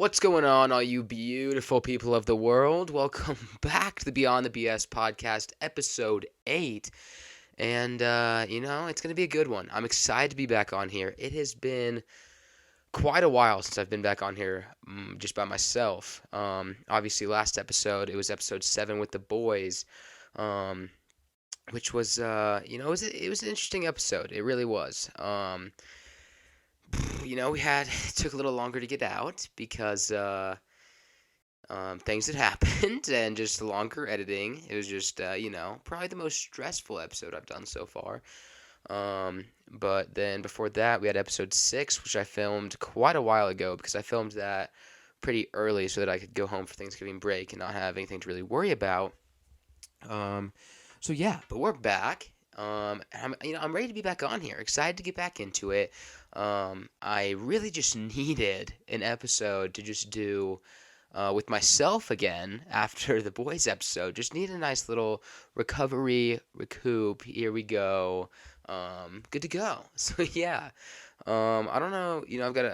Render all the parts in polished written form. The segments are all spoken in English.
What's going on, all you beautiful people of the world? Welcome back to the Beyond the BS podcast, episode 8. And, it's going to be a good one. I'm excited to be back on here. It has been quite a while since I've been back on here just by myself. Obviously, last episode, it was episode 7 with the boys, which was, it was an interesting episode. It really was. It took a little longer to get out because things had happened and just longer editing. It was just, probably the most stressful episode I've done so far. But then before that, we had episode 6, which I filmed quite a while ago because I filmed that pretty early so that I could go home for Thanksgiving break and not have anything to really worry about. But we're back. I'm ready to be back on here. Excited to get back into it. I really just needed an episode to just do with myself again after the boys episode. Just need a nice little recoup. Here we go. Good to go. So yeah. I don't know.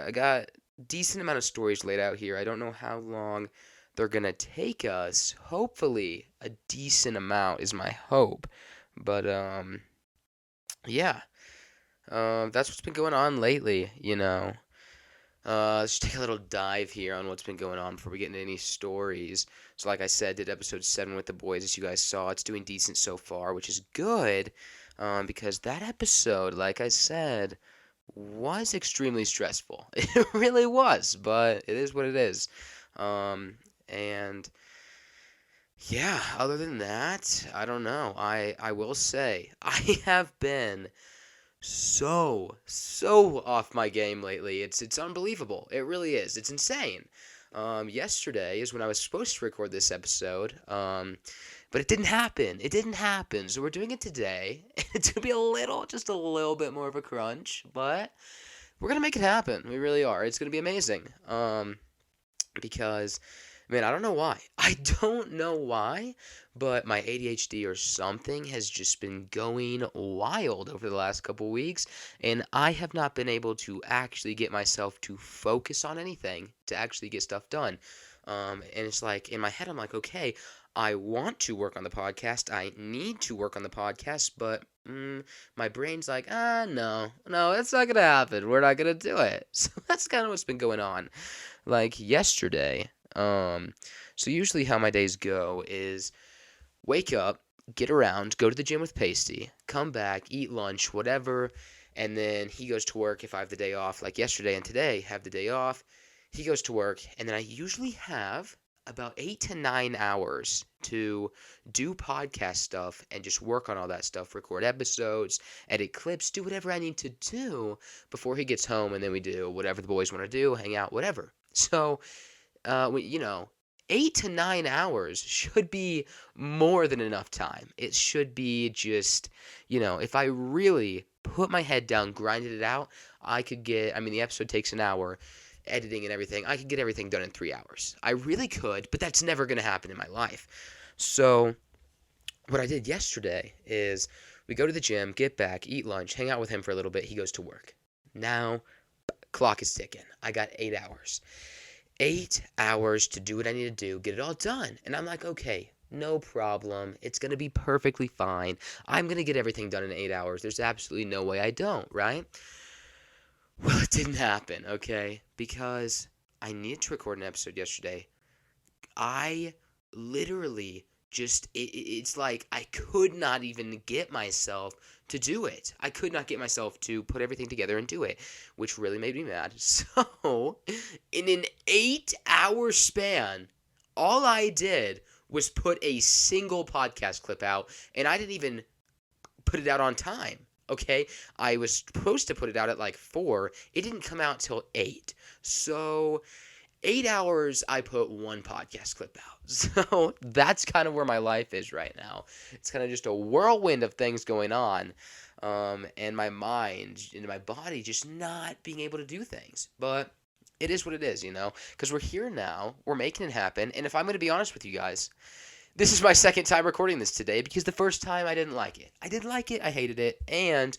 I got decent amount of stories laid out here. I don't know how long they're gonna take us. Hopefully, a decent amount is my hope. But yeah. That's what's been going on lately. Let's take a little dive here on what's been going on before we get into any stories. So like I said, did episode 7 with the boys, as you guys saw. It's doing decent so far, which is good, because that episode, like I said, was extremely stressful. It really was, but it is what it is. And yeah, other than that, I don't know. I will say, I have been so off my game lately. It's unbelievable. It really is. It's insane. Yesterday is when I was supposed to record this episode, but it didn't happen. It didn't happen. So we're doing it today. It's gonna be just a little bit more of a crunch, but we're gonna make it happen. We really are. It's gonna be amazing. Because man, I don't know why. I don't know why, but my ADHD or something has just been going wild over the last couple weeks, and I have not been able to actually get myself to focus on anything, to actually get stuff done. And it's like, in my head, I'm like, okay, I want to work on the podcast. I need to work on the podcast, but my brain's like, no, that's not going to happen. We're not going to do it. So that's kind of what's been going on. Like yesterday, so usually how my days go is wake up, get around, go to the gym with Pasty, come back, eat lunch, whatever, and then he goes to work if I have the day off, like yesterday and today, have the day off. He goes to work, and then I usually have about 8 to 9 hours to do podcast stuff and just work on all that stuff, record episodes, edit clips, do whatever I need to do before he gets home, and then we do whatever the boys want to do, hang out, whatever. So 8 to 9 hours should be more than enough time. It should be just, if I really put my head down, grinded it out, the episode takes an hour, editing and everything, I could get everything done in 3 hours. I really could, but that's never going to happen in my life. So what I did yesterday is we go to the gym, get back, eat lunch, hang out with him for a little bit, he goes to work. Now, clock is ticking. I got 8 hours. 8 hours to do what I need to do, get it all done. And I'm like, okay, no problem. It's going to be perfectly fine. I'm going to get everything done in 8 hours. There's absolutely no way I don't, right? Well, it didn't happen, okay? Because I needed to record an episode yesterday. I literally it's like I could not even get myself to do it. I could not get myself to put everything together and do it, which really made me mad. So, in an 8-hour span, all I did was put a single podcast clip out, and I didn't even put it out on time. Okay, I was supposed to put it out at like 4. It didn't come out till 8. So 8 hours, I put one podcast clip out. So that's kind of where my life is right now. It's kind of just a whirlwind of things going on, and my mind and my body just not being able to do things. But it is what it is, because we're here now, we're making it happen, and if I'm going to be honest with you guys, this is my second time recording this today because the first time I didn't like it. I hated it, and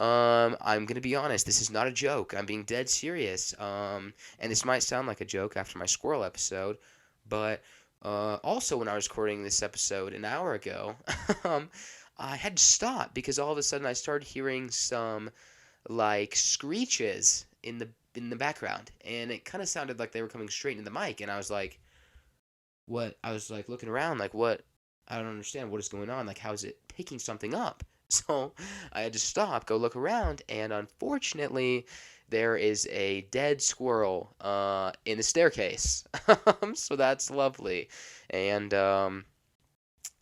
I'm gonna be honest. This is not a joke. I'm being dead serious. And this might sound like a joke after my squirrel episode, but also when I was recording this episode an hour ago, um, I had to stop because all of a sudden I started hearing some like screeches in the background, and it kind of sounded like they were coming straight into the mic, and I was like, "What?" I was like looking around, like, "What? I don't understand. What is going on? Like, how is it picking something up?" So I had to stop, go look around, and unfortunately, there is a dead squirrel in the staircase. So that's lovely, and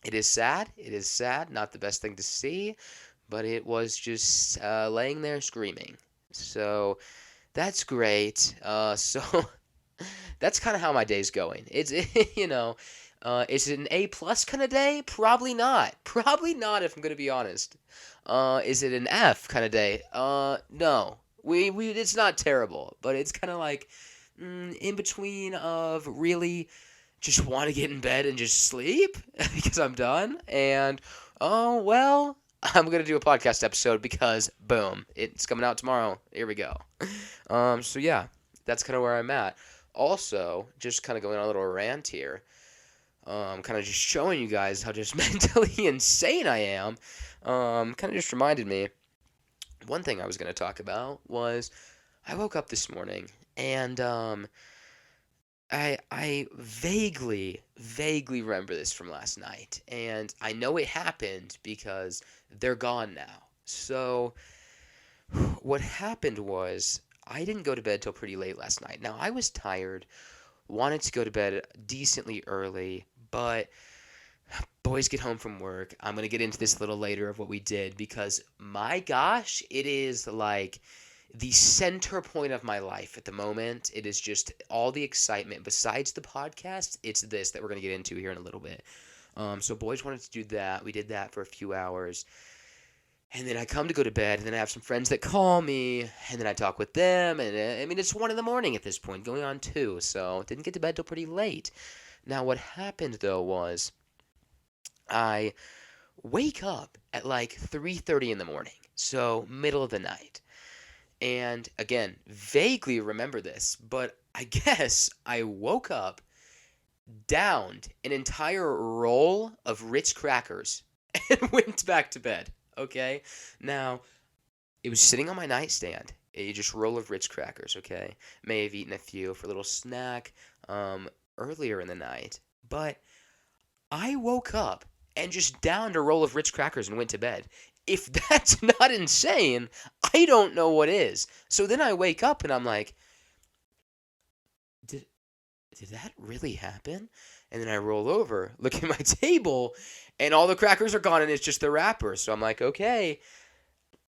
it is sad. It is sad. Not the best thing to see, but it was just laying there screaming. So that's great. So that's kind of how my day's going. It's is it an A plus kind of day? Probably not. Probably not if I'm gonna be honest. Is it an F kind of day? No. We it's not terrible, but it's kind of like in between of really just want to get in bed and just sleep because I'm done, and oh well, I'm gonna do a podcast episode because boom, it's coming out tomorrow. Here we go. So yeah, that's kind of where I'm at. Also, just kind of going on a little rant here. Kind of just showing you guys how just mentally insane I am. Kind of just reminded me. One thing I was gonna talk about was I woke up this morning and I vaguely remember this from last night, and I know it happened because they're gone now. So what happened was I didn't go to bed till pretty late last night. Now I was tired, wanted to go to bed decently early, but boys get home from work. I'm going to get into this a little later of what we did because my gosh, it is like the center point of my life at the moment. It is just all the excitement. Besides the podcast, it's this that we're going to get into here in a little bit. So boys wanted to do that. We did that for a few hours. And then I come to go to bed, and then I have some friends that call me, and then I talk with them, and I mean, it's 1 in the morning at this point, going on 2, so didn't get to bed till pretty late. Now, what happened, though, was I wake up at like 3:30 in the morning, so middle of the night. And again, vaguely remember this, but I guess I woke up, downed an entire roll of Ritz crackers, and went back to bed. Okay? Now, it was sitting on my nightstand. A just roll of Ritz crackers, okay? May have eaten a few for a little snack earlier in the night. But I woke up and just downed a roll of Ritz crackers and went to bed. If that's not insane, I don't know what is. So then I wake up and I'm like, did that really happen? And then I roll over, look at my table, and all the crackers are gone and it's just the wrapper. So I'm like, okay,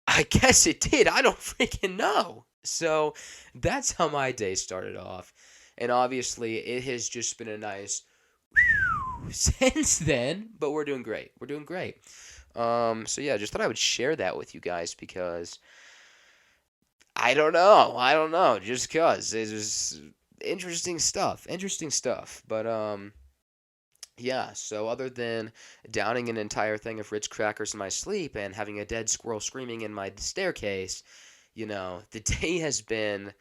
I guess it did. I don't freaking know. So that's how my day started off. And obviously, it has just been a nice since then, but we're doing great. We're doing great. So yeah, just thought I would share that with you guys because I don't know. I don't know. Just cause it's just interesting stuff. Interesting stuff. But yeah, so other than downing an entire thing of Ritz crackers in my sleep and having a dead squirrel screaming in my staircase, the day has been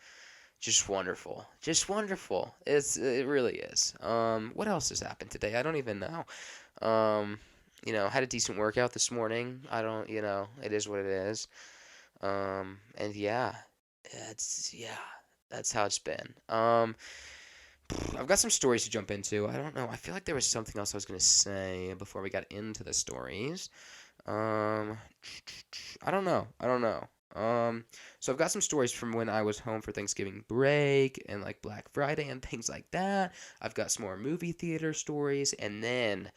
just wonderful. Just wonderful. It really is. What else has happened today? I don't even know. Had a decent workout this morning. I don't, it is what it is. And yeah, that's how it's been. I've got some stories to jump into. I don't know. I feel like there was something else I was gonna say before we got into the stories. Um, I don't know. I don't know. So I've got some stories from when I was home for Thanksgiving break and like Black Friday and things like that. I've got some more movie theater stories, and then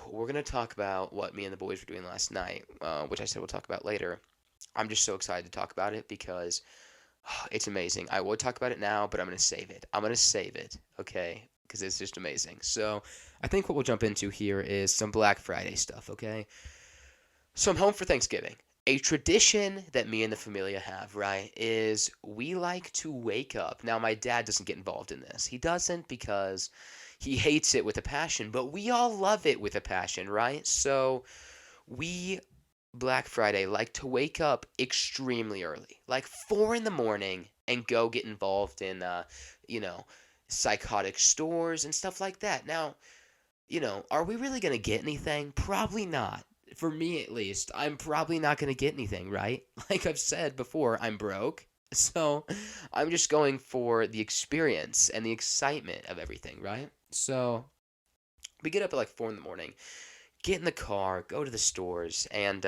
we're gonna talk about what me and the boys were doing last night, which I said we'll talk about later. I'm just so excited to talk about it because it's amazing. I would talk about it now, but I'm going to save it. I'm going to save it, okay? Because it's just amazing. So I think what we'll jump into here is some Black Friday stuff, okay? So I'm home for Thanksgiving. A tradition that me and the familia have, right, is we like to wake up. Now, my dad doesn't get involved in this. He doesn't because he hates it with a passion, but we all love it with a passion, right? So we Black Friday like to wake up extremely early, like 4 in the morning, and go get involved in, you know, psychotic stores and stuff like that. Now, are we really going to get anything? Probably not. For me, at least, I'm probably not going to get anything, right? Like I've said before, I'm broke. So I'm just going for the experience and the excitement of everything, right? So we get up at like 4 in the morning, get in the car, go to the stores, and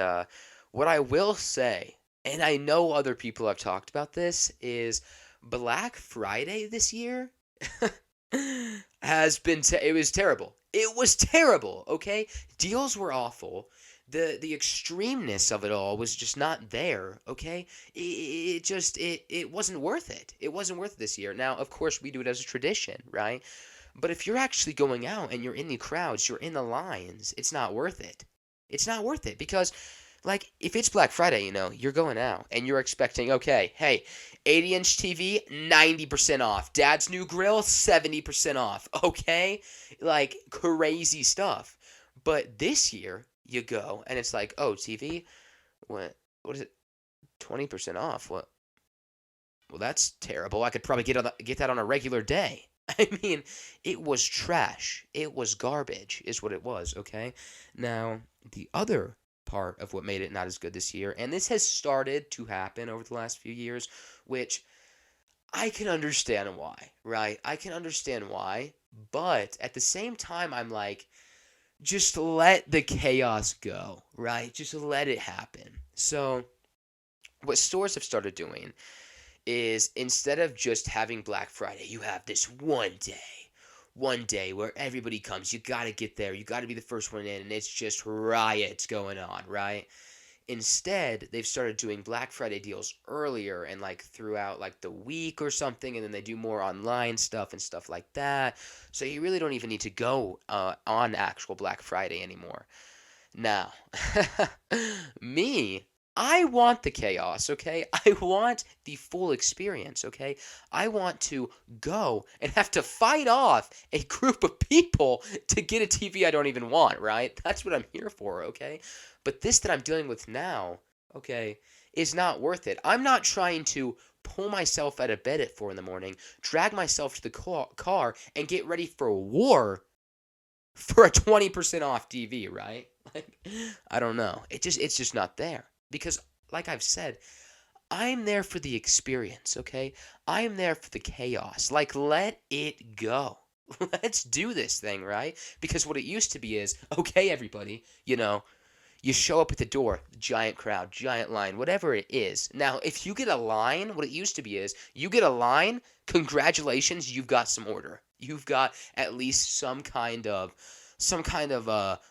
what I will say, and I know other people have talked about this, is Black Friday this year it was terrible. It was terrible, okay? Deals were awful. The extremeness of it all was just not there, okay? It wasn't worth it. It wasn't worth it this year. Now, of course, we do it as a tradition, right? But if you're actually going out and you're in the crowds, you're in the lines, it's not worth it. It's not worth it because, like, if it's Black Friday, you're going out and you're expecting, okay, hey, 80-inch TV, 90% off. Dad's new grill, 70% off. Okay? Like, crazy stuff. But this year, you go and it's like, oh, TV, what is it? 20% off. What? Well, that's terrible. I could probably get that on a regular day. I mean, it was trash. It was garbage, is what it was, okay? Now, the other part of what made it not as good this year, and this has started to happen over the last few years, which I can understand why, right? I can understand why, but at the same time, I'm like, just let the chaos go, right? Just let it happen. So, what stores have started doing is instead of just having Black Friday, you have this one day where everybody comes. You got to get there. You got to be the first one in, and it's just riots going on, right? Instead, they've started doing Black Friday deals earlier and like throughout like the week or something, and then they do more online stuff and stuff like that. So you really don't even need to go on actual Black Friday anymore. Now, me, I want the chaos, okay? I want the full experience, okay? I want to go and have to fight off a group of people to get a TV I don't even want, right? That's what I'm here for, okay? But this that I'm dealing with now, okay, is not worth it. I'm not trying to pull myself out of bed at 4 in the morning, drag myself to the car, and get ready for war for a 20% off TV, right? Like, I don't know. It's just not there. Because, like I've said, I'm there for the experience, okay? I am there for the chaos. Like, let it go. Let's do this thing, right? Because what it used to be is, okay, everybody, you show up at the door, giant crowd, giant line, whatever it is. Now, if you get a line, what it used to be is, you get a line, congratulations, you've got some order. You've got at least some kind of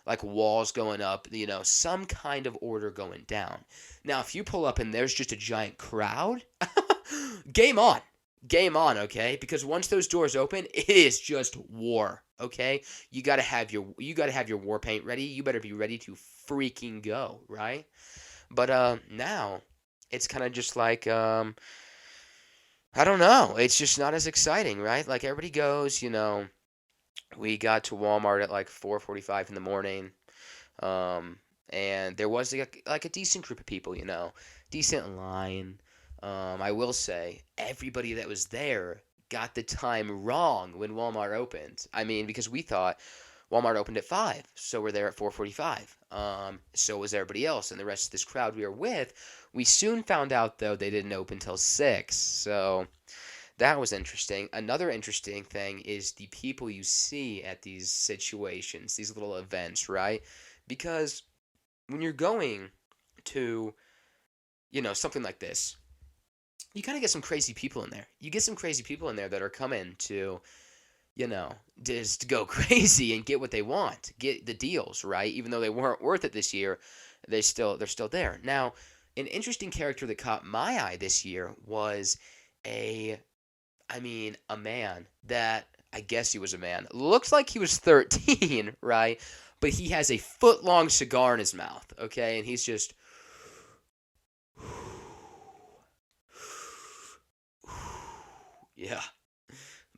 like walls going up, some kind of order going down. Now, if you pull up and there's just a giant crowd, game on. Game on, okay? Because once those doors open, it is just war, okay? You got to have your war paint ready. You better be ready to freaking go, right? But now it's kind of just like I don't know. It's just not as exciting, right? Like everybody goes, we got to Walmart at like 4:45 in the morning. Um, and there was like a decent group of people, decent line. I will say everybody that was there got the time wrong when Walmart opened. I mean, because we thought Walmart opened at 5, so we're there at 4:45. So was everybody else, and the rest of this crowd we were with. We soon found out though they didn't open till 6. So that was interesting. Another interesting thing is the people you see at these situations, these little events, right? Because when you're going to, something like this, you kind of get some crazy people in there. You get some crazy people in there that are coming to, just go crazy and get what they want, get the deals, right? Even though they weren't worth it this year, they're still there. Now, an interesting character that caught my eye this year was a man that I guess he was a man. Looks like he was 13, right? But he has a foot-long cigar in his mouth, okay? And he's just yeah,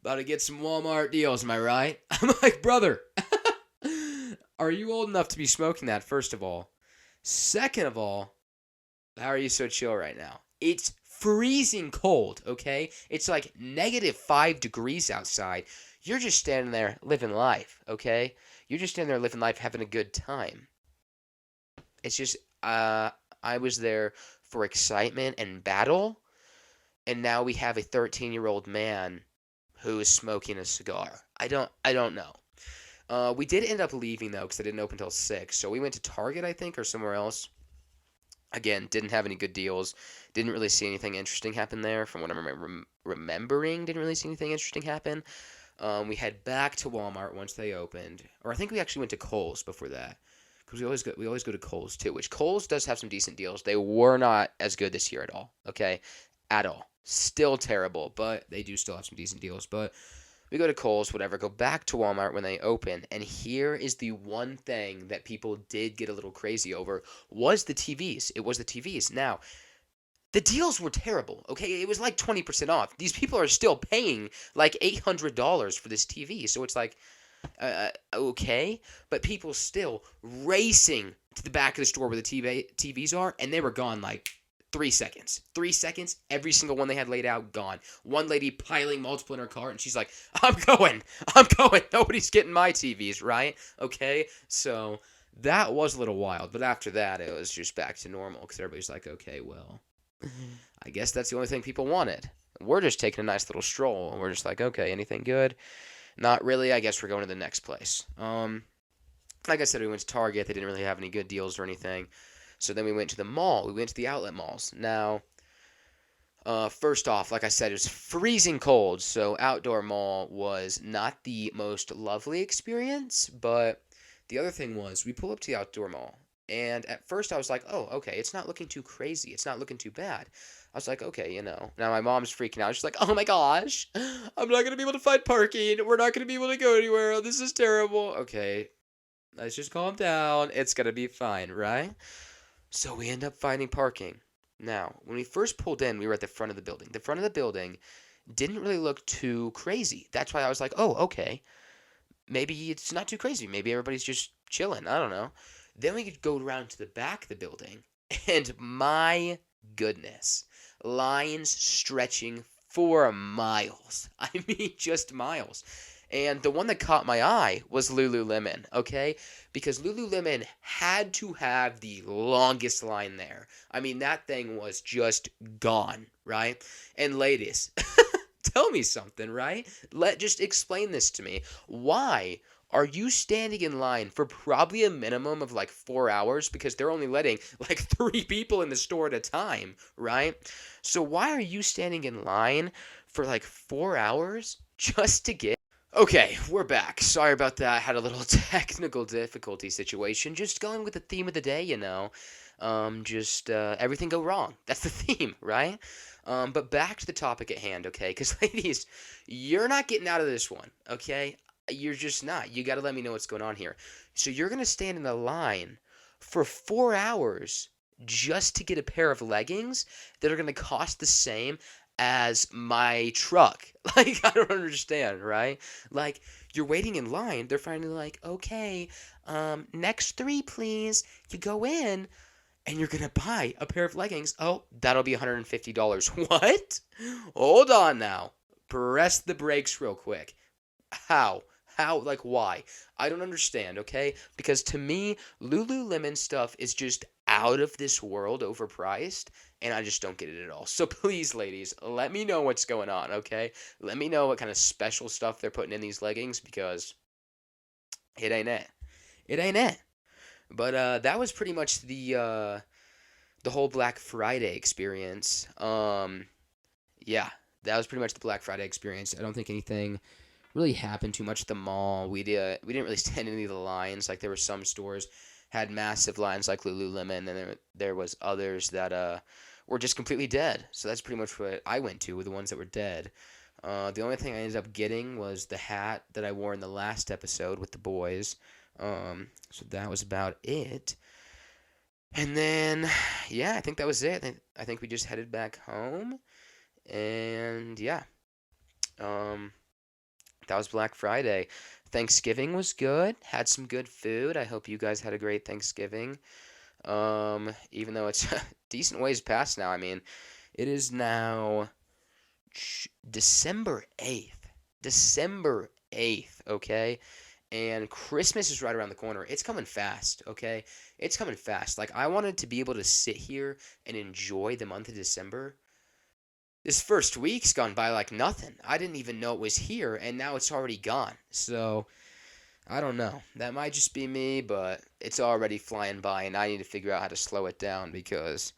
about to get some Walmart deals, am I right? I'm like, brother, are you old enough to be smoking that, first of all? Second of all, how are you so chill right now? It's freezing cold, okay? It's like -5 degrees outside. You're just standing there living life, okay? You're just standing there living life, having a good time. It's just, I was there for excitement and battle, and now we have a 13-year-old man who is smoking a cigar. I don't know. We did end up leaving though, because it didn't open until 6. So we went to Target, I think, or somewhere else. Again, didn't have any good deals. Didn't really see anything interesting happen there. From what I'm remembering, didn't really see anything interesting happen. We head back to Walmart once they opened, or I think we actually went to Kohl's before that, because we always go to Kohl's too. Which Kohl's does have some decent deals. They were not as good this year at all. Okay, at all. Still terrible, but they do still have some decent deals. But we go to Kohl's, whatever, go back to Walmart when they open, and here is the one thing that people did get a little crazy over was the TVs. It was the TVs. Now, the deals were terrible, okay? It was like 20% off. These people are still paying like $800 for this TV. So it's like, okay, but people still racing to the back of the store where the TVs are, and they were gone like 3 seconds. 3 seconds, every single one they had laid out, gone. One lady piling multiple in her cart, and she's like, I'm going. Nobody's getting my TVs, right? Okay, so that was a little wild, but after that, it was just back to normal, because everybody's like, okay, well, I guess that's the only thing people wanted. We're just taking a nice little stroll, and we're just like, okay, anything good? Not really. I guess we're going to the next place. Like I said, we went to Target. They didn't really have any good deals or anything. So then we went to the mall. We went to the outlet malls. Now, first off, like I said, it was freezing cold. So outdoor mall was not the most lovely experience. But the other thing was we pull up to the outdoor mall. And at first I was like, oh, okay, it's not looking too crazy. It's not looking too bad. I was like, okay, you know. Now my mom's freaking out. She's like, oh my gosh, I'm not going to be able to find parking. We're not going to be able to go anywhere. This is terrible. Okay, let's just calm down. It's going to be fine, right? So we end up finding parking. Now, when we first pulled in, we were at the front of the building. The front of the building didn't really look too crazy. That's why I was like, oh, okay, maybe it's not too crazy. Maybe everybody's just chilling. I don't know. Then we could go around to the back of the building, and my goodness, lines stretching for miles. I mean, just miles. And the one that caught my eye was Lululemon, okay? Because Lululemon had to have the longest line there. I mean, that thing was just gone, right? And ladies, tell me something, right? Just explain this to me. Why are you standing in line for probably a minimum of like 4 hours, because they're only letting like 3 people in the store at a time, right? So why are you standing in line for like 4 hours just to get? Okay, we're back. Sorry about that. Had a little technical difficulty situation. Just going with the theme of the day, you know. Just everything go wrong. That's the theme, right? But back to the topic at hand, okay? Because ladies, you're not getting out of this one, okay? You're just not. You got to let me know what's going on here. So you're gonna stand in the line for 4 hours just to get a pair of leggings that are gonna cost the same as my truck. Like, I don't understand, right? Like, you're waiting in line. They're finally like, okay, next 3, please. You go in, and you're gonna buy a pair of leggings. Oh, that'll be $150. What? Hold on now. Press the brakes real quick. How? How? Like, why? I don't understand, okay? Because to me, Lululemon stuff is just out of this world overpriced, and I just don't get it at all. So please, ladies, let me know what's going on, okay? Let me know what kind of special stuff they're putting in these leggings, because it ain't it. It ain't it. But that was pretty much the whole Black Friday experience. Yeah, that was pretty much the Black Friday experience. I don't think anything really happened too much at the mall. We didn't really stand in any of the lines. Like, there were some stores had massive lines like Lululemon, and there was others that were just completely dead. So that's pretty much what I went to, with the ones that were dead. The only thing I ended up getting was the hat that I wore in the last episode with the boys. So that was about it. And then, yeah, I think that was it. I think we just headed back home, and yeah. Um, that was Black Friday. Thanksgiving was good. Had some good food. I hope you guys had a great Thanksgiving. Even though it's decent ways past now. I mean, it is now December 8th. December 8th, okay? And Christmas is right around the corner. It's coming fast, okay? It's coming fast. Like, I wanted to be able to sit here and enjoy the month of December. This first week's gone by like nothing. I didn't even know it was here, and now it's already gone. So, I don't know. That might just be me, but it's already flying by, and I need to figure out how to slow it down because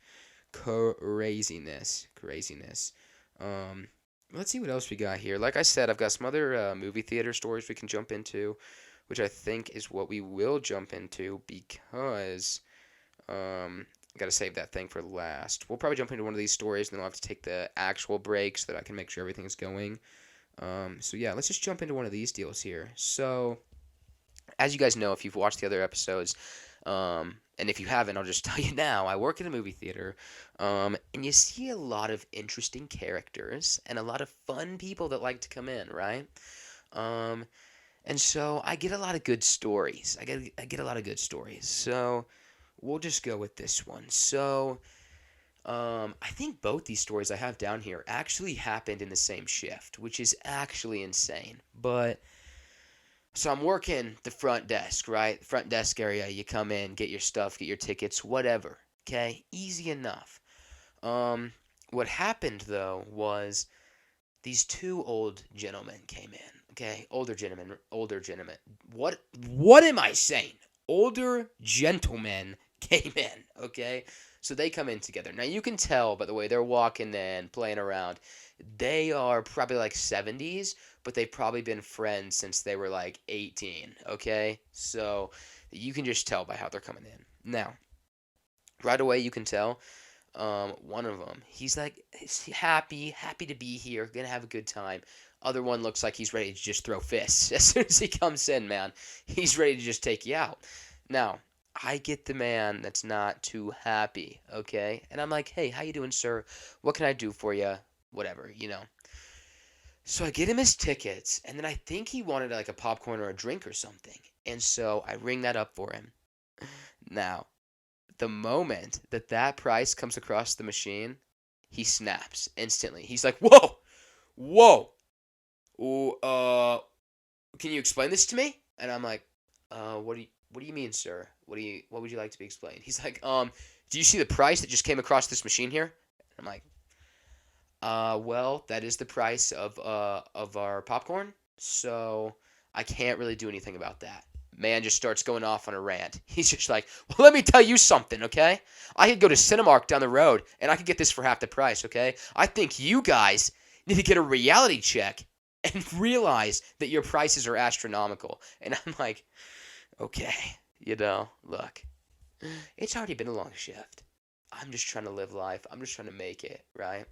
craziness, craziness. Um, let's see what else we got here. Like I said, I've got some other movie theater stories we can jump into, which I think is what we will jump into because I gotta save that thing for last. We'll probably jump into one of these stories, and then we'll have to take the actual break so that I can make sure everything's going. So yeah, let's just jump into one of these deals here. So, as you guys know, if you've watched the other episodes, and if you haven't, I'll just tell you now. I work in a movie theater, and you see a lot of interesting characters and a lot of fun people that like to come in, right? Um, and so I get a lot of good stories. I get a lot of good stories. So we'll just go with this one. So I think both these stories I have down here actually happened in the same shift, which is actually insane. But so I'm working the front desk, right? Front desk area. You come in, get your stuff, get your tickets, whatever. Okay, easy enough. Um, what happened though was these two old gentlemen came in. Okay, older gentlemen, older gentlemen. What am I saying? Older gentlemen came in. Okay, so they come in together. Now you can tell by the way they're walking in, playing around. They are probably like 70s, but they've probably been friends since they were like 18. Okay, so you can just tell by how they're coming in. Now, right away you can tell one of them, he's happy to be here, gonna have a good time. Other one looks like he's ready to just throw fists. As soon as he comes in, man, he's ready to just take you out. Now, I get the man that's not too happy, okay? And I'm like, hey, how you doing, sir? What can I do for you? Whatever, you know. So I get him his tickets, and then I think he wanted like a popcorn or a drink or something. And so I ring that up for him. Now, the moment that that price comes across the machine, he snaps instantly. He's like, "Whoa, whoa, ooh, can you explain this to me?" And I'm like, what do you mean, sir? What would you like to be explained?" He's like, do you see the price that just came across this machine here?" I'm like, well, that is the price of our popcorn, so I can't really do anything about that. Man just starts going off on a rant. He's just like, well, let me tell you something, okay? I could go to Cinemark down the road, and I could get this for half the price, okay? I think you guys need to get a reality check and realize that your prices are astronomical. And I'm like, okay, look, it's already been a long shift. I'm just trying to live life. I'm just trying to make it, right?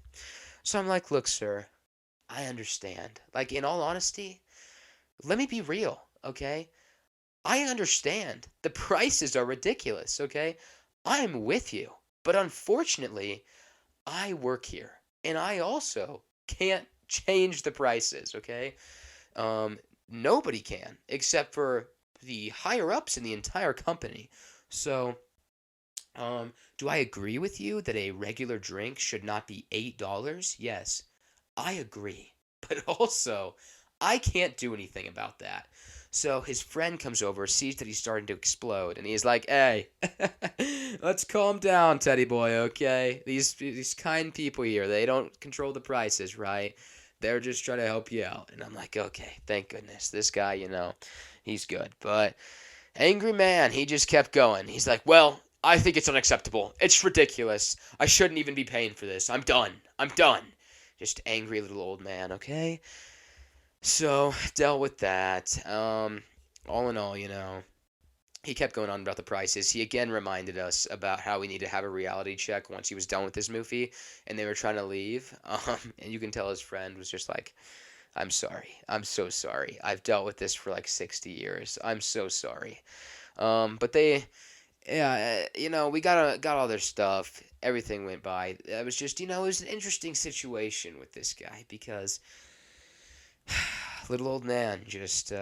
So I'm like, look, sir, I understand. Like, in all honesty, let me be real, okay? I understand. The prices are ridiculous, okay? I'm with you. But unfortunately, I work here. And I also can't change the prices, okay? Nobody can, except for the higher ups in the entire company. So, do I agree with you that a regular drink should not be $8? Yes, I agree. But also, I can't do anything about that. So his friend comes over, sees that he's starting to explode, and he's like, "Hey, let's calm down, Teddy boy, okay? These kind people here, they don't control the prices, right? They're just trying to help you out." And I'm like, "Okay, thank goodness. This guy, he's good." But angry man, he just kept going. He's like, "Well, I think it's unacceptable. It's ridiculous. I shouldn't even be paying for this. I'm done. I'm done." Just angry little old man, okay? So, dealt with that. All in all, he kept going on about the prices. He again reminded us about how we need to have a reality check once he was done with his movie, and they were trying to leave. And you can tell his friend was just like, "I'm sorry. I'm so sorry. I've dealt with this for like 60 years. I'm so sorry." But they, yeah, we got all their stuff. Everything went by. It was just, it was an interesting situation with this guy because little old man just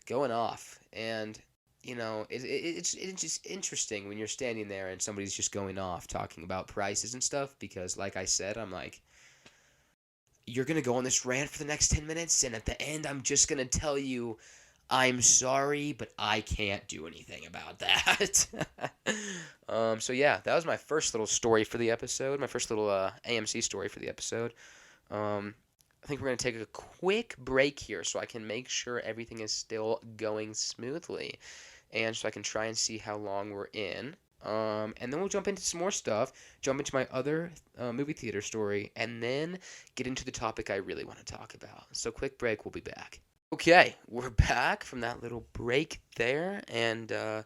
going off. And it's just interesting when you're standing there and somebody's just going off talking about prices and stuff because, like I said, I'm like, you're gonna go on this rant for the next 10 minutes, and at the end, I'm just gonna tell you, I'm sorry, but I can't do anything about that. So yeah, that was my first little story for the episode, my first little AMC story for the episode. I think we're going to take a quick break here so I can make sure everything is still going smoothly. And so I can try and see how long we're in. And then we'll jump into some more stuff, jump into my other movie theater story, and then get into the topic I really want to talk about. So, quick break, we'll be back. Okay, we're back from that little break there, and I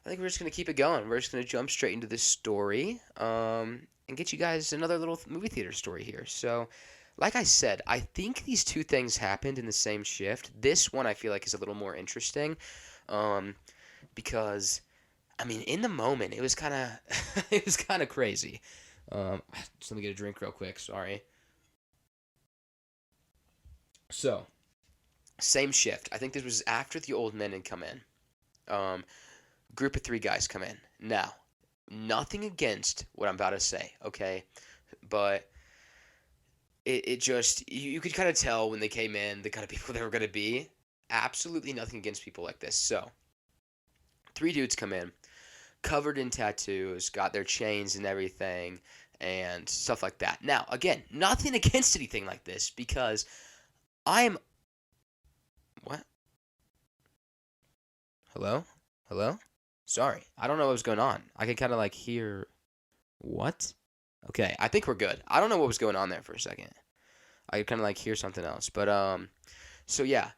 think we're just going to keep it going. We're just going to jump straight into this story and get you guys another little movie theater story here. So, like I said, I think these two things happened in the same shift. This one I feel like is a little more interesting because, I mean, in the moment, it was kind of it was kind of crazy. Just let me get a drink real quick. Sorry. So, same shift. I think this was after the old men had come in. Group of three guys come in. Now, nothing against what I'm about to say, okay? But it just, you could kind of tell when they came in the kind of people they were going to be. Absolutely nothing against people like this. So, three dudes come in, covered in tattoos, got their chains and everything, and stuff like that. Now, again, nothing against anything like this because I'm. What? Hello? Hello? Sorry. I don't know what was going on. I could kind of like hear. What? Okay, I think we're good. I don't know what was going on there for a second. I could kind of like hear something else. But, so yeah.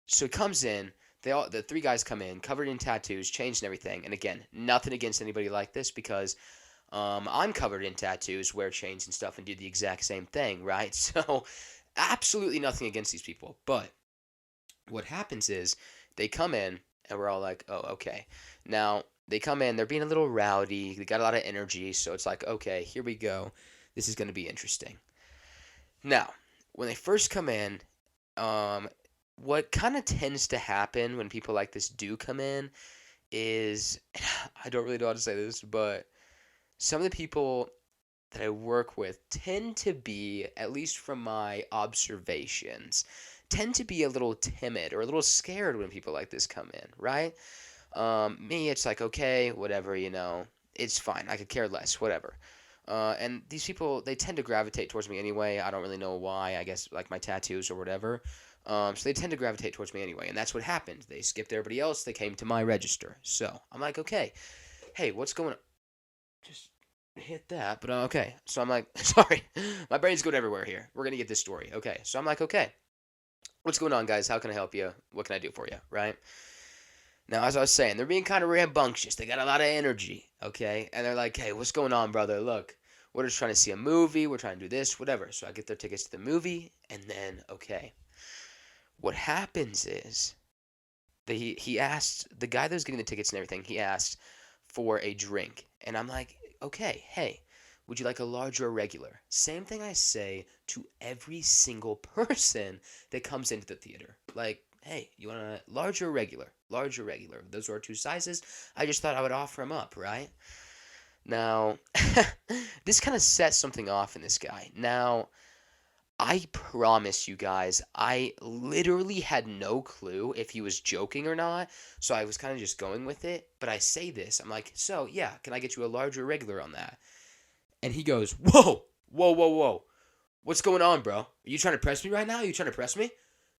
So it comes in. The three guys come in, covered in tattoos, chains and everything. And again, nothing against anybody like this because I'm covered in tattoos, wear chains and stuff, and do the exact same thing, right? So absolutely nothing against these people. But what happens is they come in, and we're all like, oh, okay. Now, they come in, they're being a little rowdy, they got a lot of energy, so it's like, okay, here we go. This is going to be interesting. Now, when they first come in, um, what kind of tends to happen when people like this do come in is, I don't really know how to say this, but some of the people that I work with tend to be, at least from my observations, tend to be a little timid or a little scared when people like this come in, right? Me, it's like, okay, whatever, it's fine. I could care less, whatever. And these people, they tend to gravitate towards me anyway. I don't really know why. I guess like my tattoos or whatever. So they tend to gravitate towards me anyway, and that's what happened. They skipped everybody else. They came to my register. So I'm like, okay, hey, what's going on? Just hit that, but okay. So I'm like, sorry, my brain's going everywhere here. We're gonna get this story, okay? So I'm like, okay, what's going on, guys? How can I help you? What can I do for you? Right? Now, as I was saying, they're being kind of rambunctious. They got a lot of energy, okay? And they're like, hey, what's going on, brother? Look, we're just trying to see a movie. We're trying to do this, whatever. So I get their tickets to the movie, and then, okay. What happens is, he asked, the guy that was getting the tickets and everything, he asked for a drink. And I'm like, okay, hey, would you like a large or a regular? Same thing I say to every single person that comes into the theater. Like, hey, you want a large or regular? Large or regular? Those are our two sizes. I just thought I would offer them up, right? Now, this kind of sets something off in this guy. Now, I promise you guys, I literally had no clue if he was joking or not, so I was kind of just going with it. But I say this, I'm like, so yeah, can I get you a large or regular on that? And he goes, whoa, whoa, whoa, whoa. What's going on, bro? Are you trying to press me right now? Are you trying to press me?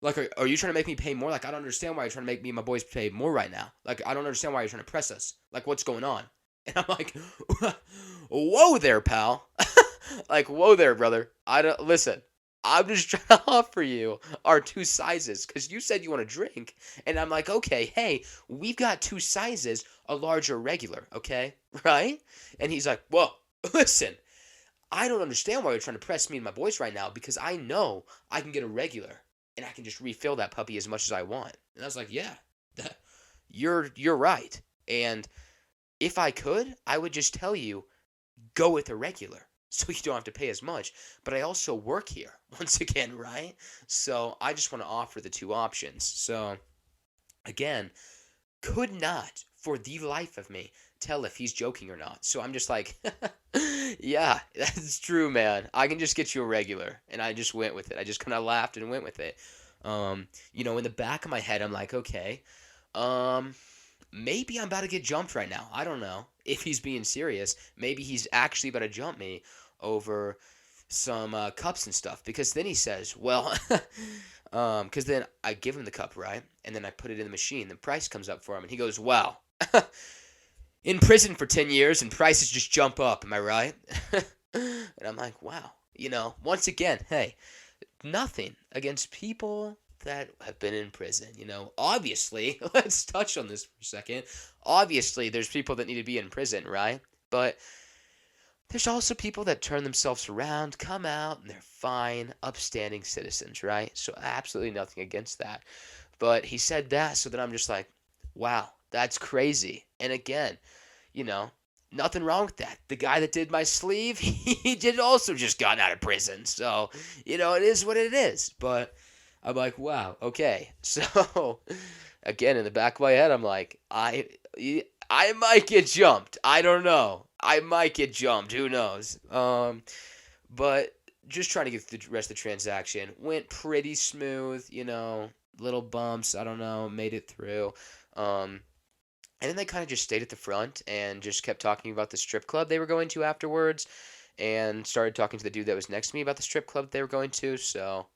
Like, are you trying to make me pay more? Like, I don't understand why you're trying to make me and my boys pay more right now. Like, I don't understand why you're trying to press us. Like, what's going on? And I'm like, whoa there, pal. Like, whoa there, brother. I don't listen. I'm just trying to offer you our two sizes because you said you want a drink, and I'm like, okay, hey, we've got two sizes, a large or regular, okay, right? And he's like, whoa, listen, I don't understand why you're trying to press me and my boys right now because I know I can get a regular and I can just refill that puppy as much as I want. And I was like, yeah, you're right. And if I could, I would just tell you, go with a regular so you don't have to pay as much. But I also work here, once again, right? So I just want to offer the two options. So, again, could not, for the life of me, tell if he's joking or not. So I'm just like, yeah, that's true, man. I can just get you a regular. And I just went with it. I just kind of laughed and went with it. In the back of my head, I'm like, okay, um, maybe I'm about to get jumped right now. I don't know if he's being serious. Maybe he's actually about to jump me over some cups and stuff. Because then he says, well, because then I give him the cup, right? And then I put it in the machine. The price comes up for him, and he goes, wow. In prison for 10 years and prices just jump up, am I right? And I'm like, wow. Once again, hey, nothing against people that have been in prison. Obviously, let's touch on this for a second. Obviously, there's people that need to be in prison, right? But there's also people that turn themselves around, come out, and they're fine, upstanding citizens, right? So absolutely nothing against that. But he said that, so then I'm just like, wow, that's crazy. And again, you know, nothing wrong with that. The guy that did my sleeve, he did also just gotten out of prison. So, it is what it is. But I'm like, wow, okay. So, again, in the back of my head, I'm like, I might get jumped. I don't know. I might get jumped. Who knows? But just trying to get the rest of the transaction went pretty smooth. Little bumps. I don't know. Made it through. And then they kind of just stayed at the front and just kept talking about the strip club they were going to afterwards, and started talking to the dude that was next to me about the strip club they were going to. So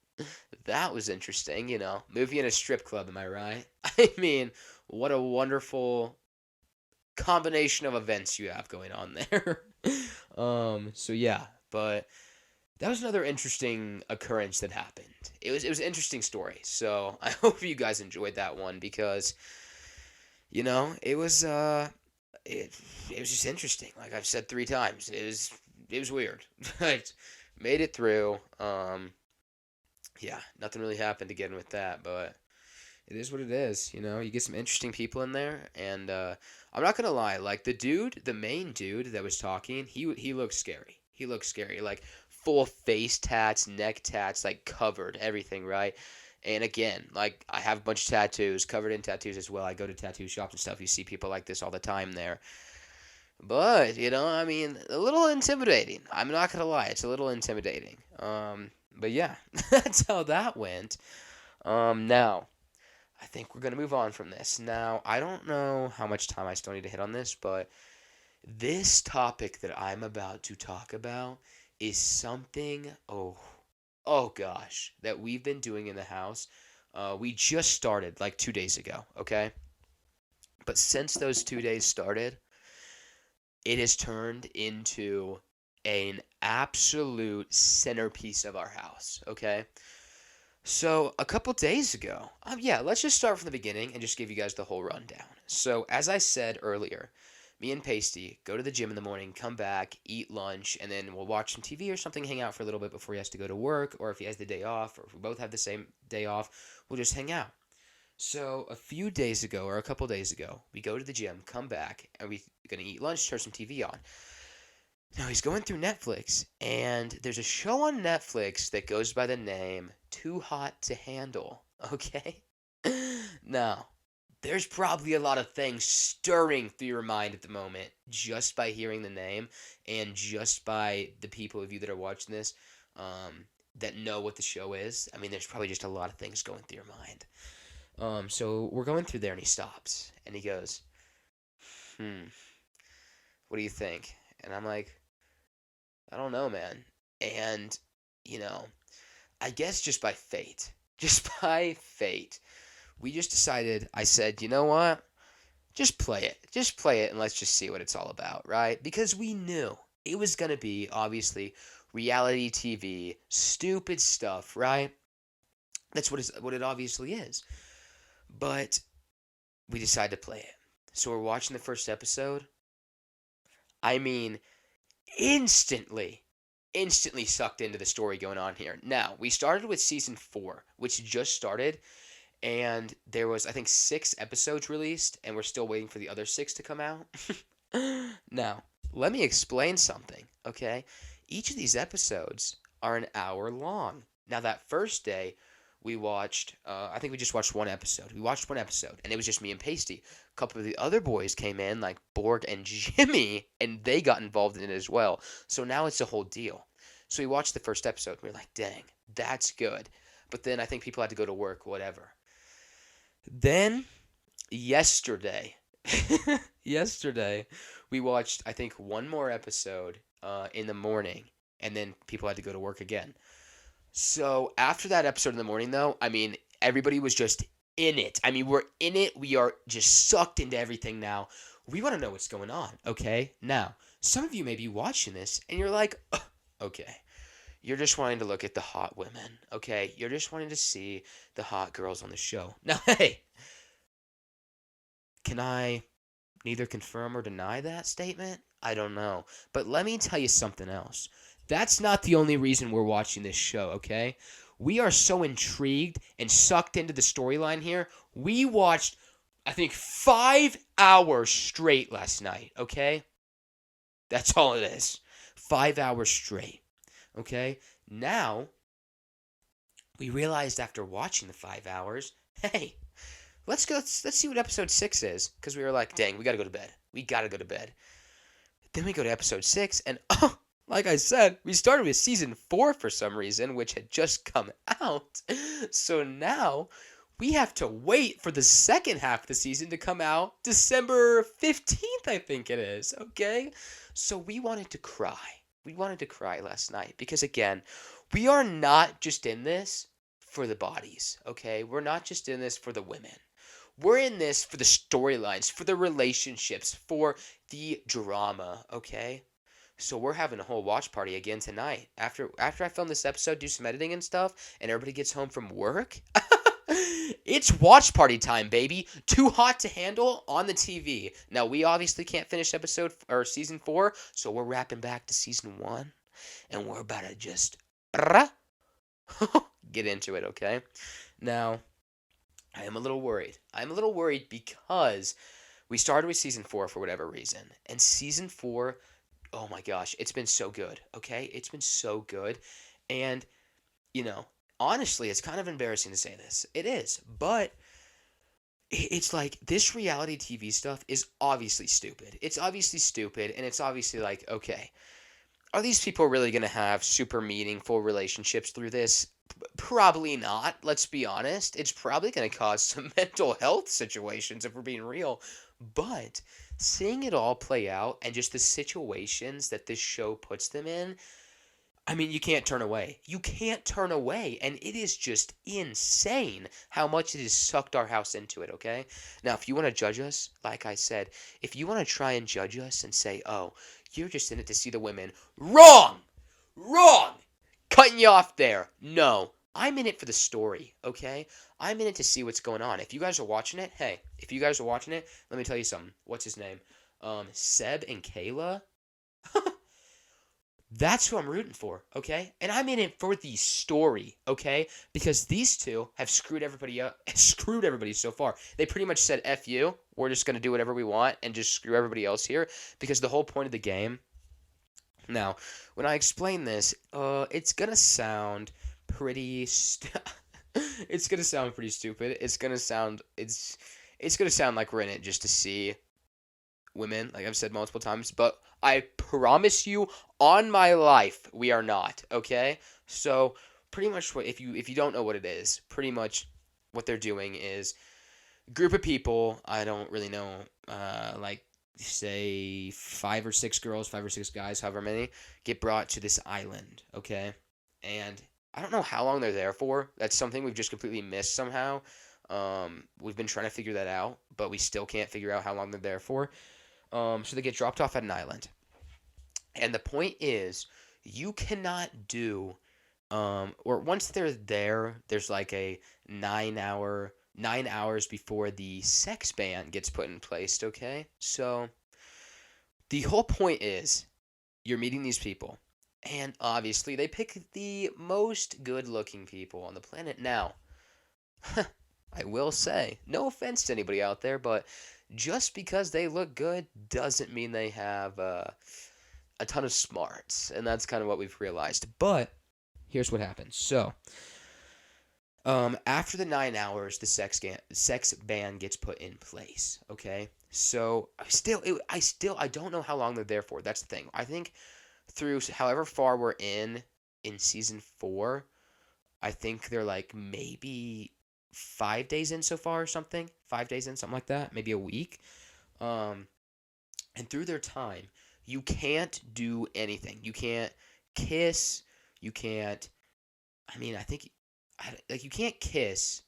that was interesting. Movie in a strip club. Am I right? I mean, what a wonderful combination of events you have going on there. So yeah, but that was another interesting occurrence that happened. It was an interesting story. So I hope you guys enjoyed that one, because it was it was just interesting. Like I've said 3 times, it was weird. I made it through. Yeah, nothing really happened again with that, but it is what it is. You get some interesting people in there, and I'm not gonna lie. Like the main dude that was talking, he looked scary. He looked scary, like full face tats, neck tats, like covered everything, right? And again, like I have a bunch of tattoos, covered in tattoos as well. I go to tattoo shops and stuff. You see people like this all the time there. But, I mean, a little intimidating. I'm not gonna lie, it's a little intimidating. But yeah, that's how that went. Now, I think we're gonna move on from this. Now, I don't know how much time I still need to hit on this, but this topic that I'm about to talk about is something, oh gosh, that we've been doing in the house. We just started like 2 days ago, okay? But since those 2 days started, it has turned into an absolute centerpiece of our house, okay? So a couple days ago, yeah, let's just start from the beginning and just give you guys the whole rundown. So as I said earlier, me and Pasty go to the gym in the morning, come back, eat lunch, and then we'll watch some TV or something, hang out for a little bit before he has to go to work, or if he has the day off, or if we both have the same day off, we'll just hang out. So a few days ago, or a couple days ago, we go to the gym, come back, and we're gonna eat lunch, turn some TV on. Now he's going through Netflix, and there's a show on Netflix that goes by the name Too Hot to Handle. Okay? Now, there's probably a lot of things stirring through your mind at the moment just by hearing the name, and just by the people of you that are watching this that know what the show is. I mean, there's probably just a lot of things going through your mind. So we're going through there, and he stops, and he goes, what do you think? And I'm like, I don't know, man. And, you know, I guess just by fate, we just decided, I said, you know what? Just play it. Just play it, and let's just see what it's all about, right? Because we knew it was going to be, obviously, reality TV, stupid stuff, right? That's what it obviously is. But we decided to play it. So we're watching the first episode. I mean, instantly sucked into the story going on here. Now, we started with season 4, which just started, and there was, I think, 6 episodes released, and we're still waiting for the other 6 to come out. Now, let me explain something, okay? Each of these episodes are an hour long. Now, that first day, We watched, I think we just watched one episode. We watched one episode, and it was just me and Pasty. A couple of the other boys came in, like Borg and Jimmy, and they got involved in it as well. So now it's a whole deal. So we watched the first episode, and we were like, dang, that's good. But then I think people had to go to work, whatever. Then, yesterday, yesterday, we watched, I think, one more episode in the morning, and then people had to go to work again. So after that episode in the morning, though, I mean, everybody was just in it. I mean, we're in it. We are just sucked into everything now. We want to know what's going on, okay? Now, some of you may be watching this, and you're like, "Ugh, okay, you're just wanting to look at the hot women, okay? You're just wanting to see the hot girls on the show." Now, hey, can I neither confirm or deny that statement? I don't know. But let me tell you something else. That's not the only reason we're watching this show, okay? We are so intrigued and sucked into the storyline here. We watched, I think, 5 hours straight last night, okay? That's all it is. 5 hours straight, okay? Now, we realized after watching the 5 hours, hey, let's see what episode 6 is. Because we were like, dang, we got to go to bed. We got to go to bed. Then we go to episode 6, and like I said, we started with season 4 for some reason, which had just come out. So now we have to wait for the second half of the season to come out December 15th, I think it is. Okay? So we wanted to cry. We wanted to cry last night because, again, we are not just in this for the bodies. Okay? We're not just in this for the women. We're in this for the storylines, for the relationships, for the drama, okay? So we're having a whole watch party again tonight. After I film this episode, do some editing and stuff, and everybody gets home from work, it's watch party time, baby. Too hot to handle on the TV. Now, we obviously can't finish season 4, so we're wrapping back to season 1, and we're about to just get into it, okay? Now, I am a little worried. I'm a little worried because we started with season 4 for whatever reason. And season 4, oh my gosh, it's been so good, okay? It's been so good. And, honestly, it's kind of embarrassing to say this. It is. But it's like this reality TV stuff is obviously stupid. It's obviously stupid. And it's obviously like, okay, are these people really going to have super meaningful relationships through this? Probably not. Let's be honest. It's probably going to cause some mental health situations if we're being real. But seeing it all play out and just the situations that this show puts them in, I mean, you can't turn away. You can't turn away. And it is just insane how much it has sucked our house into it, okay? Now, if you want to judge us, like I said, if you want to try and judge us and say, oh, you're just in it to see the women, wrong! Wrong! Cutting you off there. No. I'm in it for the story, okay? I'm in it to see what's going on. If you guys are watching it, hey, if you guys are watching it, let me tell you something. What's his name? Seb and Kayla? That's who I'm rooting for, okay? And I'm in it for the story, okay? Because these two have screwed everybody up, screwed everybody so far. They pretty much said, F you, we're just going to do whatever we want and just screw everybody else here. Because the whole point of the game... Now, when I explain this, it's going to sound pretty... it's going to sound pretty stupid. It's going to sound... It's going to sound like we're in it just to see women, like I've said multiple times, but I promise you on my life we are not, okay? So pretty much what if you don't know what it is, pretty much what they're doing is a group of people, I don't really know, like say 5 or 6 girls, 5 or 6 guys, however many, get brought to this island, okay? And I don't know how long they're there for. That's something we've just completely missed somehow. We've been trying to figure that out, but we still can't figure out how long they're there for. So they get dropped off at an island. And the point is, you cannot do, or once they're there, there's like a 9 hours before the sex ban gets put in place, okay? So the whole point is, you're meeting these people. And obviously, they pick the most good-looking people on the planet. Now, I will say, no offense to anybody out there, but just because they look good doesn't mean they have a ton of smarts. And that's kind of what we've realized. But here's what happens. So, After the 9 hours, the sex ban gets put in place. Okay, so I don't know how long they're there for. That's the thing. I think through however far we're in season 4, I think they're like maybe 5 days in so far or something. 5 days in, something like that. Maybe a week. Um, and through their time, you can't do anything. You can't kiss. You can't. I mean, I think like you can't kiss.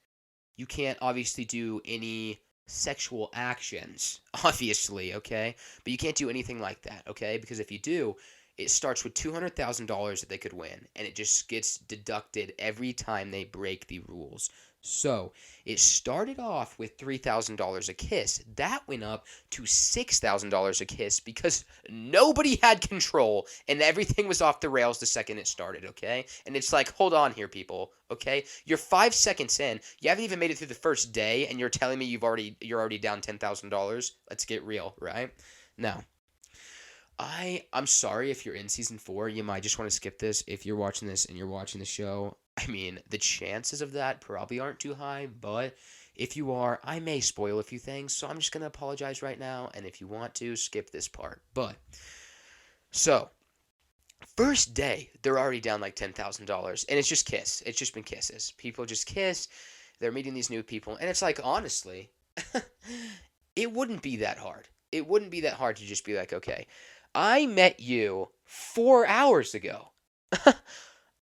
You can't obviously do any sexual actions, obviously, okay? But you can't do anything like that, okay? Because if you do, it starts with $200,000 that they could win, and it just gets deducted every time they break the rules. So it started off with $3,000 a kiss. That went up to $6,000 a kiss because nobody had control and everything was off the rails the second it started, okay? And it's like, hold on here, people, okay? You're 5 seconds in. You haven't even made it through the first day, and you're telling me you're already down $10,000. Let's get real, right? Now, I'm sorry if you're in season 4, you might just want to skip this if you're watching this and you're watching the show. I mean, the chances of that probably aren't too high, but if you are, I may spoil a few things, so I'm just going to apologize right now, and if you want to, skip this part. But so, first day, they're already down like $10,000, and it's just kiss. It's just been kisses. People just kiss. They're meeting these new people, and it's like, honestly, it wouldn't be that hard. It wouldn't be that hard to just be like, okay, I met you 4 hours ago.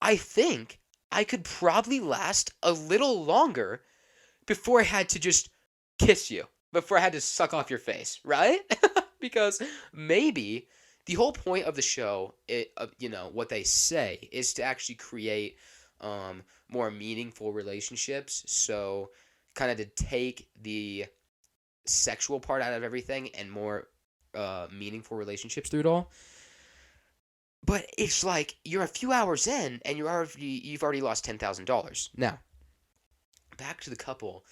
I think I could probably last a little longer before I had to just kiss you, before I had to suck off your face, right? Because maybe the whole point of the show, what they say is to actually create more meaningful relationships. So, kind of to take the sexual part out of everything and more meaningful relationships through it all. But it's like you're a few hours in and you've already lost $10,000. Now, back to the couple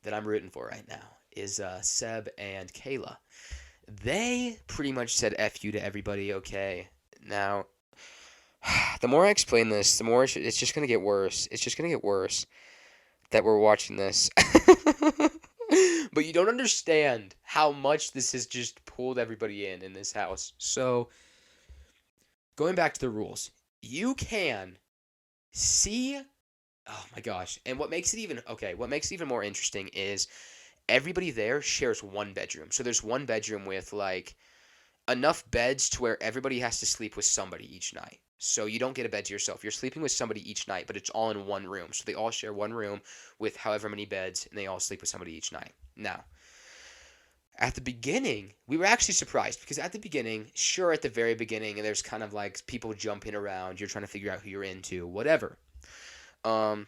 that I'm rooting for right now is Seb and Kayla. They pretty much said F you to everybody, okay? Now, the more I explain this, the more it's just going to get worse. It's just going to get worse that we're watching this. But you don't understand how much this has just pulled everybody in this house. So, going back to the rules, you can see. Oh my gosh. And what makes it even more interesting is everybody there shares one bedroom. So there's one bedroom with like enough beds to where everybody has to sleep with somebody each night. So you don't get a bed to yourself. You're sleeping with somebody each night, but it's all in one room. So they all share one room with however many beds, and they all sleep with somebody each night. Now, at the beginning, we were actually surprised because at the beginning, sure, at the very beginning, and there's kind of like people jumping around. You're trying to figure out who you're into, whatever. Um,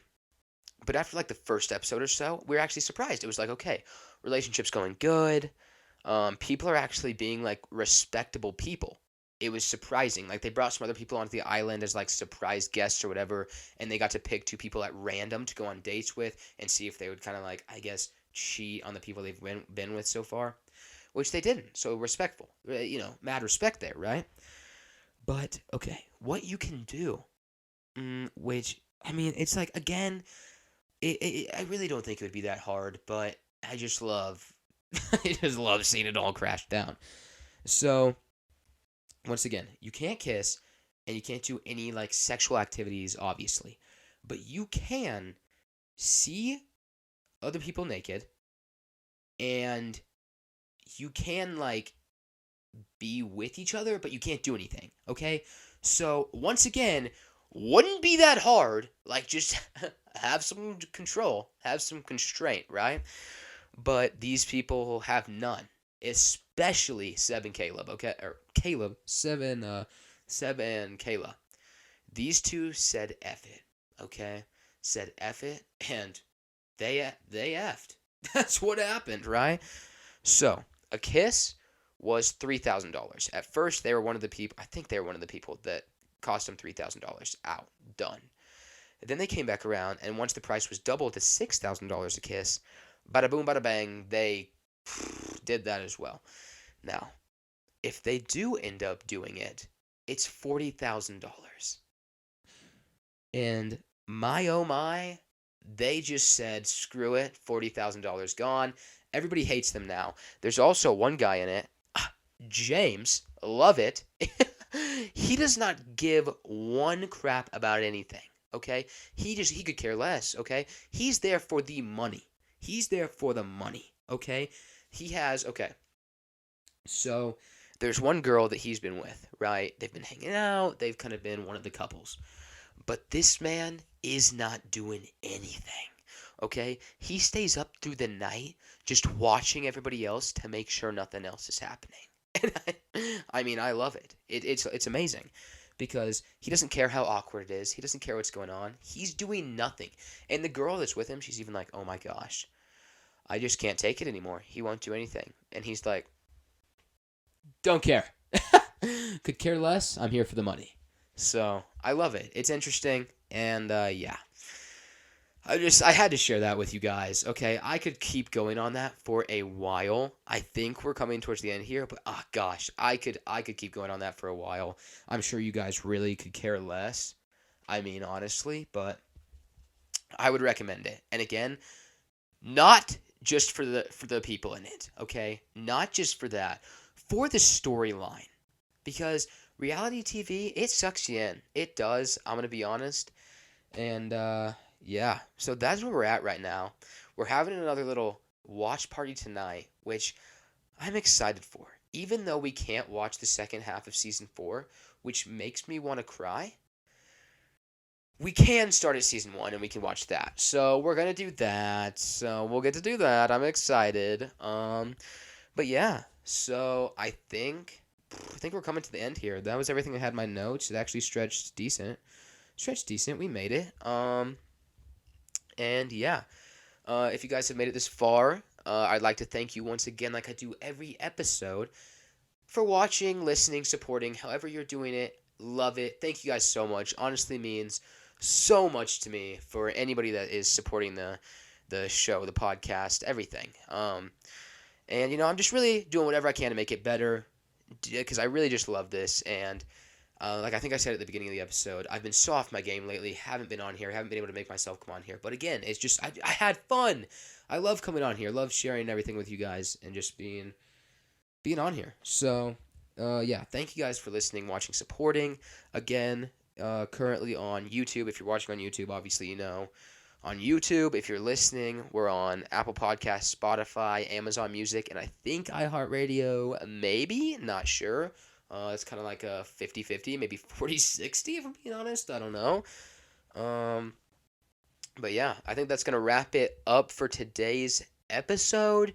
but after like the first episode or so, we were actually surprised. It was like, okay, relationship's going good. People are actually being like respectable people. It was surprising. Like they brought some other people onto the island as like surprise guests or whatever, and they got to pick 2 people at random to go on dates with and see if they would kind of like, I guess, cheat on the people they've been with so far, which they didn't. So respectful, mad respect there, right? But okay, what you can do, which I mean, it's like again, I really don't think it would be that hard, but I just love, I just love seeing it all crash down. So once again, you can't kiss and you can't do any like sexual activities, obviously, but you can see other people naked and you can like be with each other, but you can't do anything, okay? So once again, wouldn't be that hard. Like just have some control, have some constraint, right? But these people have none, especially Seb and Caleb. Okay, or Caleb, Seb and Kayla. These two said F it. Okay, said F it, and they effed. That's what happened, right? So a kiss was $3,000. At first, they were one of the people. I think they were one of the people that cost them $3,000. Out, done. And then they came back around, and once the price was doubled to $6,000 a kiss, bada boom, bada bang, they did that as well. Now, if they do end up doing it, it's $40,000. And my oh my, They just said, screw it, $40,000 gone. Everybody hates them now. There's also one guy in it, James, love it. He does not give one crap about anything, okay? He could care less, okay? He's there for the money. He's there for the money, okay? Okay. So there's one girl that he's been with, right? They've been hanging out. They've kind of been one of the couples. But this man is not doing anything, okay? He stays up through the night just watching everybody else to make sure nothing else is happening. And I mean, I love it. It's amazing because he doesn't care how awkward it is. He doesn't care what's going on. He's doing nothing. And the girl that's with him, she's even like, oh my gosh, I just can't take it anymore. He won't do anything. And he's like, don't care. Could care less. I'm here for the money. So I love it. It's interesting. And yeah. I had to share that with you guys. Okay, I could keep going on that for a while. I think we're coming towards the end here, but oh gosh, I could keep going on that for a while. I'm sure you guys really could care less. I mean, honestly, but I would recommend it. And again, not just for the people in it, okay? Not just for that, for the storyline. Because reality TV, it sucks you in. It does. I'm going to be honest. And yeah, so that's where we're at right now. We're having another little watch party tonight, which I'm excited for. Even though we can't watch the second half of season 4, which makes me want to cry, we can start at season 1 and we can watch that. So we're going to do that. So we'll get to do that. I'm excited. But yeah, so I think we're coming to the end here. That was everything I had in my notes. It actually stretched decent. We made it. And yeah, if you guys have made it this far, I'd like to thank you once again, like I do every episode, for watching, listening, supporting, however you're doing it. Love it. Thank you guys so much. Honestly means so much to me for anybody that is supporting the show, the podcast, everything. And you know, I'm just really doing whatever I can to make it better, because I really just love this. And like I think I said at the beginning of the episode, I've been so off my game lately. Haven't been on here. Haven't been able to make myself come on here. But again, it's just I had fun. I love coming on here. Love sharing everything with you guys and just being on here. So yeah, thank you guys for listening, watching, supporting. Again, currently on YouTube. If you're watching on YouTube, obviously you know. On YouTube, if you're listening, we're on Apple Podcasts, Spotify, Amazon Music, and I think iHeartRadio. Maybe, not sure. It's kind of like a 50-50, maybe 40-60 if I'm being honest. I don't know. But yeah, I think that's going to wrap it up for today's episode.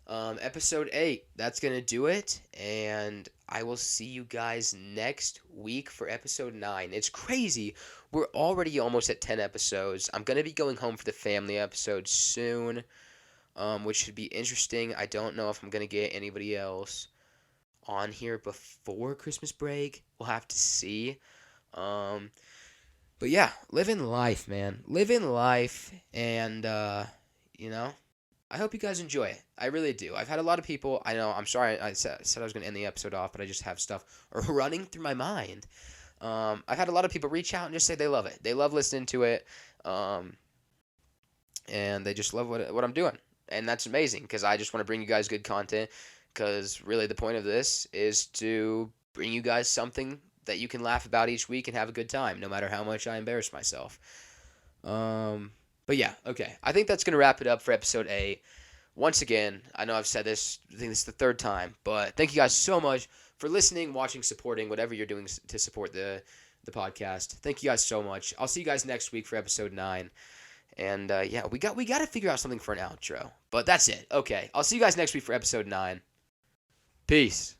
Episode 8, that's going to do it. And I will see you guys next week for episode 9. It's crazy. We're already almost at 10 episodes. I'm going to be going home for the family episode soon, which should be interesting. I don't know if I'm going to get anybody else on here before Christmas break. We'll have to see. But yeah, living life, man. Living life, and you know, I hope you guys enjoy it. I really do. I've had a lot of people. I know. I'm sorry. I said I was going to end the episode off, but I just have stuff running through my mind. I've had a lot of people reach out and just say they love it. They love listening to it, and they just love what I'm doing, and that's amazing because I just want to bring you guys good content. Because really the point of this is to bring you guys something that you can laugh about each week and have a good time, no matter how much I embarrass myself. But yeah, okay. I think that's going to wrap it up for episode 8. Once again, I know I've said this, I think this is the 3rd time, but thank you guys so much for listening, watching, supporting, whatever you're doing to support the podcast. Thank you guys so much. I'll see you guys next week for episode 9. And yeah, we got to figure out something for an outro. But that's it. Okay. I'll see you guys next week for episode 9. Peace.